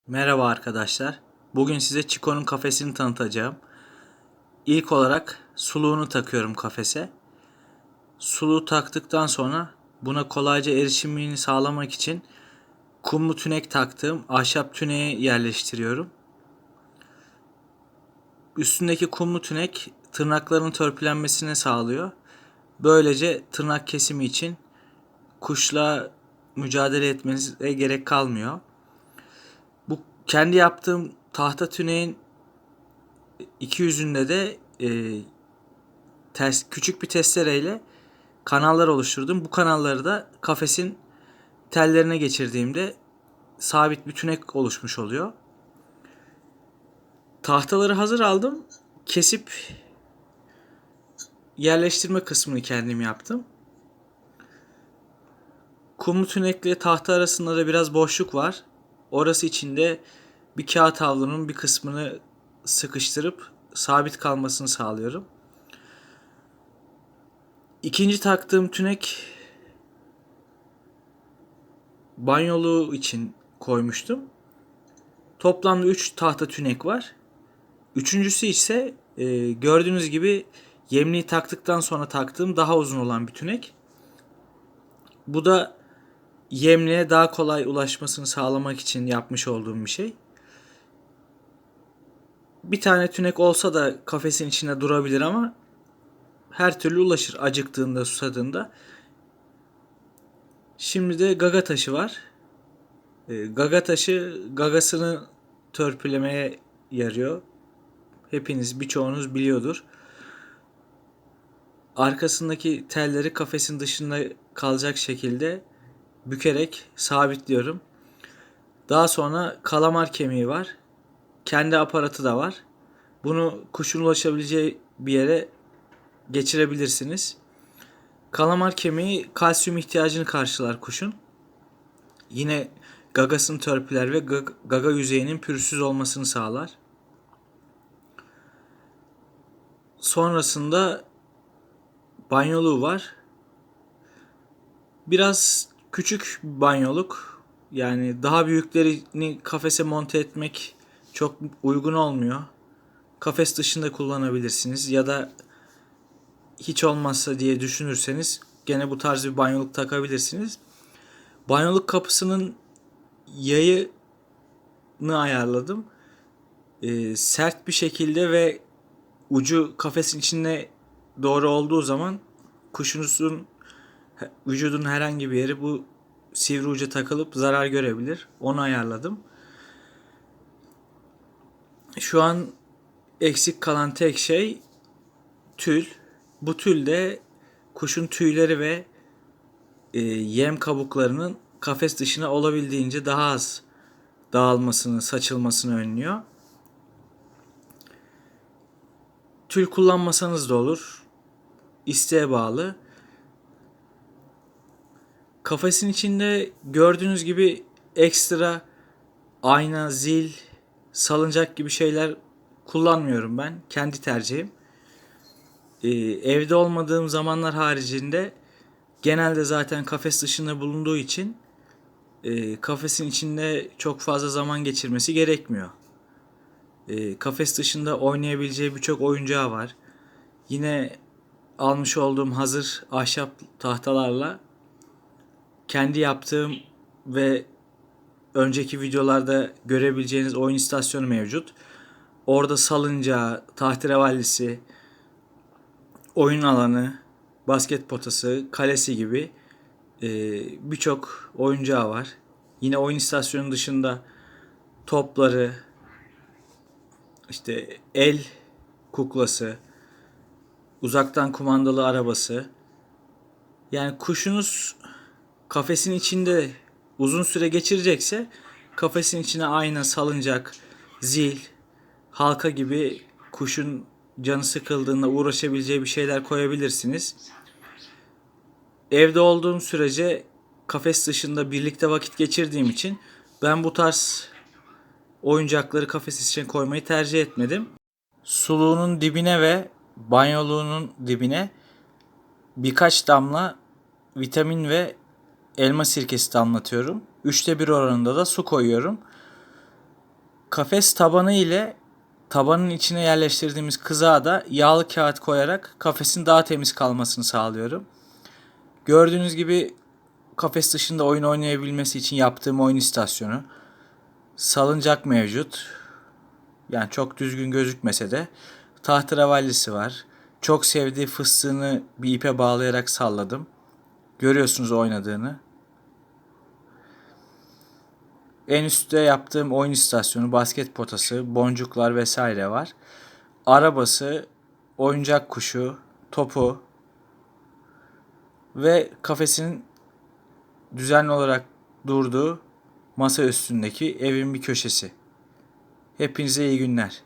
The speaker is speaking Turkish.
Merhaba arkadaşlar. Bugün size Chico'nun kafesini tanıtacağım. İlk olarak suluğunu takıyorum kafese. Suluğu taktıktan sonra buna kolayca erişimini sağlamak için kumlu tünek taktığım ahşap tüneğe yerleştiriyorum. Üstündeki kumlu tünek tırnakların törpülenmesini sağlıyor. Böylece tırnak kesimi için kuşla mücadele etmenize gerek kalmıyor. Bu kendi yaptığım tahta tüneğin iki yüzünde de küçük bir testereyle kanallar oluşturdum. Bu kanalları da kafesin tellerine geçirdiğimde sabit bir tünek oluşmuş oluyor. Tahtaları hazır aldım. Kesip yerleştirme kısmını kendim yaptım. Kumlu tünekle tahta arasında da biraz boşluk var. Orası içinde bir kağıt havlunun bir kısmını sıkıştırıp sabit kalmasını sağlıyorum. İkinci taktığım tünek banyoluğu için koymuştum. Toplamda 3 tahta tünek var. Üçüncüsü ise gördüğünüz gibi yemliği taktıktan sonra taktığım daha uzun olan bir tünek. Bu da yemliğe daha kolay ulaşmasını sağlamak için yapmış olduğum bir şey. Bir tane tünek olsa da kafesin içinde durabilir ama her türlü ulaşır acıktığında, susadığında. Şimdi de gaga taşı var. Gaga taşı gagasını törpülemeye yarıyor. Hepiniz, birçoğunuz biliyordur. Arkasındaki telleri kafesin dışında kalacak şekilde bükerek sabitliyorum. Daha sonra kalamar kemiği var. Kendi aparatı da var. Bunu kuşun ulaşabileceği bir yere geçirebilirsiniz. Kalamar kemiği kalsiyum ihtiyacını karşılar kuşun. Yine gagasını törpüler ve gaga yüzeyinin pürüzsüz olmasını sağlar. Sonrasında banyoluğu var. Biraz küçük bir banyoluk. Yani daha büyüklerini kafese monte etmek çok uygun olmuyor. Kafes dışında kullanabilirsiniz ya da hiç olmazsa diye düşünürseniz gene bu tarz bir banyoluk takabilirsiniz. Banyoluk kapısının yayını ayarladım. Sert bir şekilde ve ucu kafesin içine doğru olduğu zaman kuşunuzun vücudunun herhangi bir yeri bu sivri uca takılıp zarar görebilir. Onu ayarladım. Şu an eksik kalan tek şey tül. Bu tül de kuşun tüyleri ve yem kabuklarının kafes dışına olabildiğince daha az dağılmasını, saçılmasını önlüyor. Tül kullanmasanız da olur. İsteğe bağlı. Kafesin içinde gördüğünüz gibi ekstra ayna, zil, salıncak gibi şeyler kullanmıyorum ben. Kendi tercihim. Evde olmadığım zamanlar haricinde genelde zaten kafes dışında bulunduğu için kafesin içinde çok fazla zaman geçirmesi gerekmiyor. Kafes dışında oynayabileceği birçok oyuncağı var. Yine almış olduğum hazır ahşap tahtalarla kendi yaptığım ve önceki videolarda görebileceğiniz oyun istasyonu mevcut. Orada salıncağı, tahterevallisi, oyun alanı, basket potası, kalesi gibi birçok oyuncağı var. Yine oyun istasyonu dışında topları, işte el kuklası, uzaktan kumandalı arabası. Yani kuşunuz kafesin içinde uzun süre geçirecekse kafesin içine ayna, salıncak, zil, halka gibi kuşun canı sıkıldığında uğraşabileceği bir şeyler koyabilirsiniz. Evde olduğum sürece kafes dışında birlikte vakit geçirdiğim için ben bu tarz oyuncakları kafes içine koymayı tercih etmedim. Suluğunun dibine ve banyoluğunun dibine birkaç damla vitamin ve elma sirkesi damlatıyorum. 1/3 oranında da su koyuyorum. Kafes tabanı ile tabanın içine yerleştirdiğimiz kızağa da yağlı kağıt koyarak kafesin daha temiz kalmasını sağlıyorum. Gördüğünüz gibi kafes dışında oyun oynayabilmesi için yaptığım oyun istasyonu. Salıncak mevcut. Yani çok düzgün gözükmese de tahterevallisi var. Çok sevdiği fıstığını bir ipe bağlayarak salladım. Görüyorsunuz oynadığını. En üstte yaptığım oyun istasyonu, basket potası, boncuklar vesaire var. Arabası, oyuncak kuşu, topu ve kafesin düzenli olarak durduğu masa üstündeki evin bir köşesi. Hepinize iyi günler.